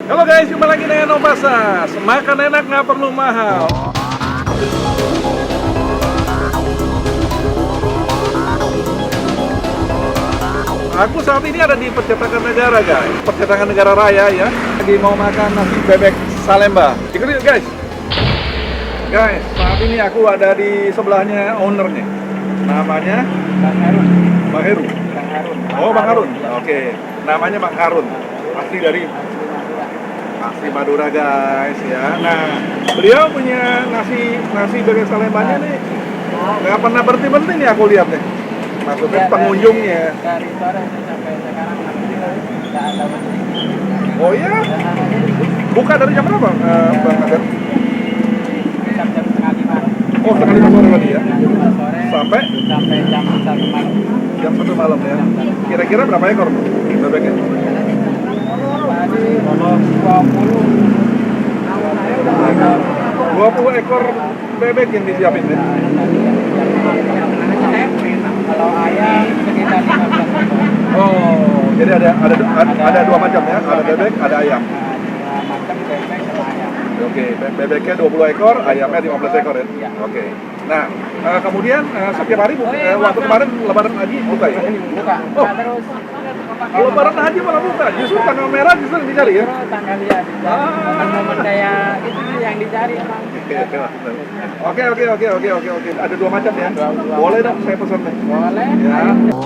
Halo guys, jumpa lagi dengan Om Basas. Makan enak nggak perlu mahal. Aku saat ini ada di percetakan negara guys, percetakan negara raya ya. Lagi mau makan nasi bebek Salemba. Ikutin guys. Guys, saat ini aku ada di sebelahnya ownernya. Namanya Bang Harun. Bang Heru. Bang Harun. Oh Bang Harun. Oke, namanya Bang Harun. Asli dari Asli Madura guys ya. Nah, beliau punya nasi bebek Salembanya nih. Nggak pernah berhenti nih aku lihat nih. Maksudnya pengunjungnya. Dari sore sampai sekarang nggak ada berhenti. Oh iya? Buka dari jam berapa Bang Harun? Jam setengah 5. Oh setengah 5 sore tadi ya? Jam 5 sore Sampai jam 1 malam. jam 1 malam ya. Kira-kira berapa ekor bebeknya? Tadi 20. 20 ekor bebek yang disiapin ya? Kalau ayam sekitar 15 ekor. Oh, jadi ada dua macam ya? Ada bebek, ada ayam. Ada macam bebek sama ayam. Oke, bebeknya 20 ekor, ayamnya 15 ekor ya? Iya. Oke. Nah, kemudian setiap hari waktu kemarin lebaran haji buka ya? Buka. Oh. Terus Lebaran haji malah buka, justru tanggal merah justru yang dicari ya? Terus tanggal dia dicari. Momen kayak itu yang dicari emang. Oke. Ada dua macam ya? Boleh dong saya pesan nih. Boleh. Ya. Ayo.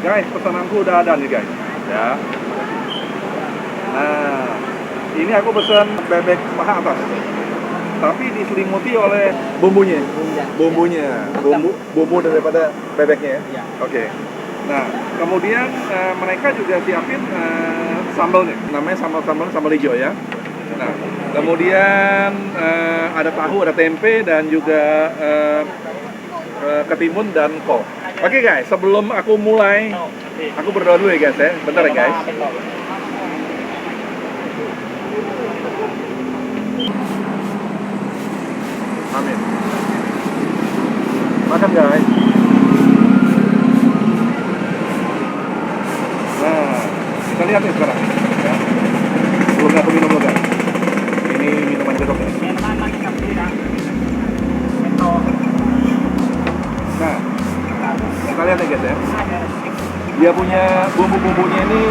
Guys, pesananku udah ada nih guys. Ya. Nah, ini aku pesan bebek paha atas. Tapi diselimuti oleh bumbunya. Bumbu daripada bebeknya ya. Iya. Oke. Nah, kemudian mereka juga siapin sambalnya. Namanya sambal hijau ya. Nah, kemudian ada tahu, ada tempe dan juga ketimun dan kol. Oke guys, sebelum aku mulai, aku berdoa dulu ya guys ya. Bentar ya guys. Amin. Makan guys. Nah, kita lihat nih sekarang. Ya. Sebelumnya aku minum dulu guys. Ini minuman jeruk ya. Nah, kita lihat nih guys ya. Dia punya bumbu-bumbunya ini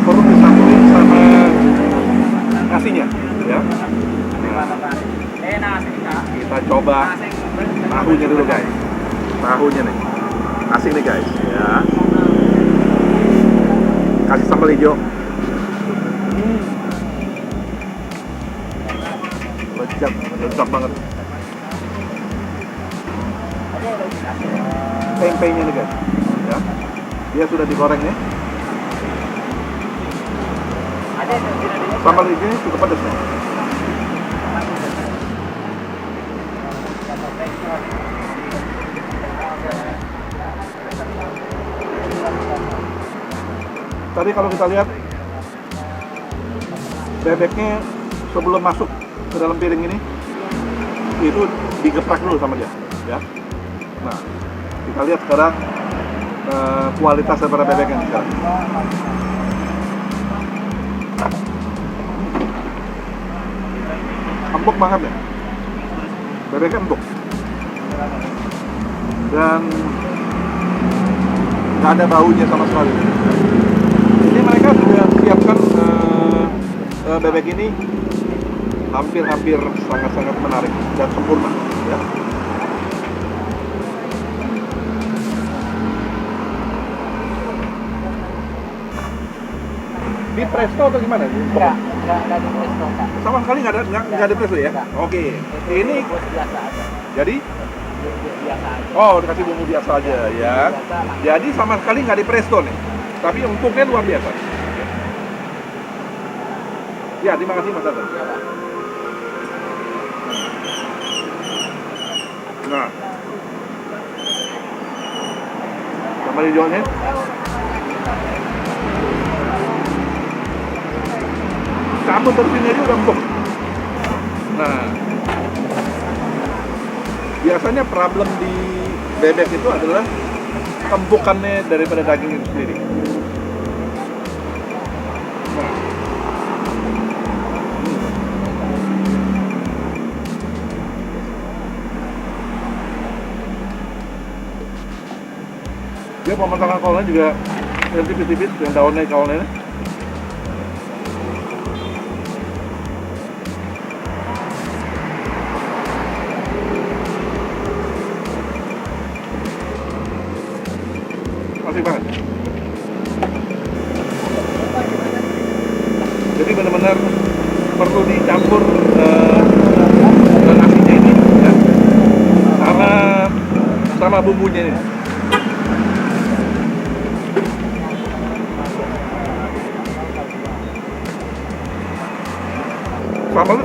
perlu disatuin sama nasinya, ya. Nah, kita coba tahunya dulu guys. Tahunya nih, asing nih guys, ya. Kasih sambal hijau. Lezat banget. Tempenya nih guys, ya. Dia sudah digoreng ya. Sambal hijaunya cukup pedas ya. Tadi kalau kita lihat bebeknya sebelum masuk ke dalam piring ini itu digeprek dulu sama dia, ya. Nah, kita lihat sekarang kualitas daripada bebeknya sekarang. Empuk banget ya, bebeknya empuk dan nggak ada baunya sama sekali. Ini mereka sudah siapkan bebek ini hampir sangat menarik dan sempurna ya. Di presto atau gimana? Enggak di presto, Kak. Sama sekali nggak ada presto ya? Enggak. Oke. Ini Bumbu biasa aja. jadi Bumbu biasa aja. oh dikasih bumbu biasa aja ya. Jadi sama sekali nggak di presto nih. Tapi empuknya luar biasa. Ya, terima kasih Mas Hasan. Nah, sambal hijaunya muter sini aja udah empuk. Nah, biasanya problem di bebek itu adalah empukannya daripada daging itu sendiri. Nah, dia pemotongan kolnya juga yang tipis-tipis, yang daunnya kolnya. Masih banget. Jadi benar-benar perlu dicampur nasinya ini, ya, sama bumbunya ini.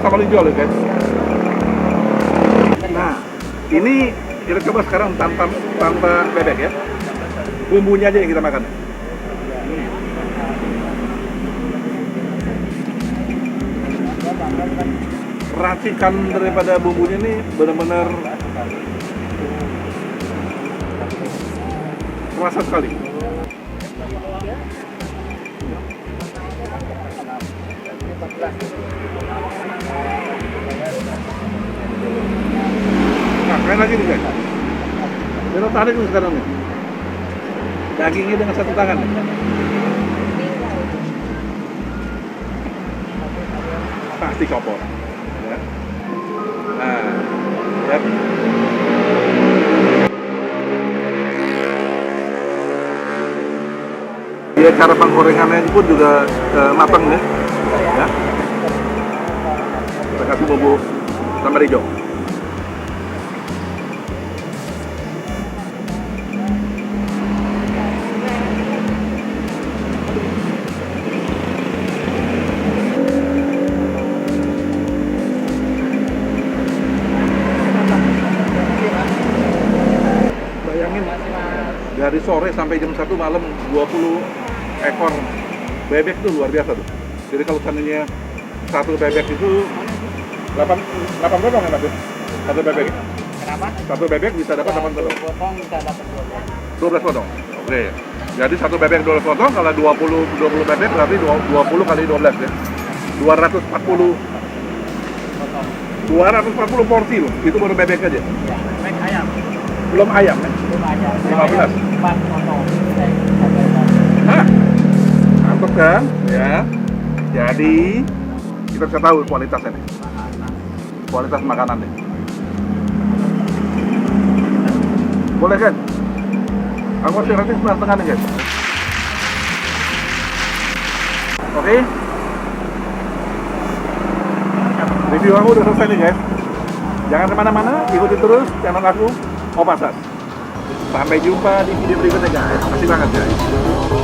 Sambal hijau loh guys. Nah, ini kita coba sekarang tanpa bebek ya. Bumbunya aja yang kita makan. Racikan daripada bumbunya ini benar-benar terasa sekali. Nah, kayak lagi nih guys. Kita tarik nih sekarang nih. Dagingnya dengan satu tangan. Pasti copot. Ya. Nah, ya. Dia cara penggorengannya pun juga matang nih. Ya. Kita kasih bumbu sambal hijau. Bayangin dari sore sampai jam 1 malam 20 ekor bebek itu luar biasa tuh. Jadi kalau seandainya satu bebek itu 8 potong ya Mas? Satu bebek. Kenapa? Satu bebek bisa dapat 8 potong. Potong bisa dapat 12 potong. Oke. Jadi satu bebek 12 potong, kalau 20 bebek berarti 20 kali 12 ya. 240 potong. 240 porsi loh. Itu baru bebek aja. Ya, bebek ayam. Belum ayam ya. Belum ayam. 15. 4 potong. Hah? Mantap kan? Ya. Jadi kita bisa tahu kualitasnya nih. Kualitas makanannya. Boleh kan? Aku masih nanti setengah nih guys. Oke. Review aku udah selesai nih guys. Jangan kemana-mana, ikuti terus channel aku, Opasas. Sampai jumpa di video berikutnya guys. Terima kasih banget guys.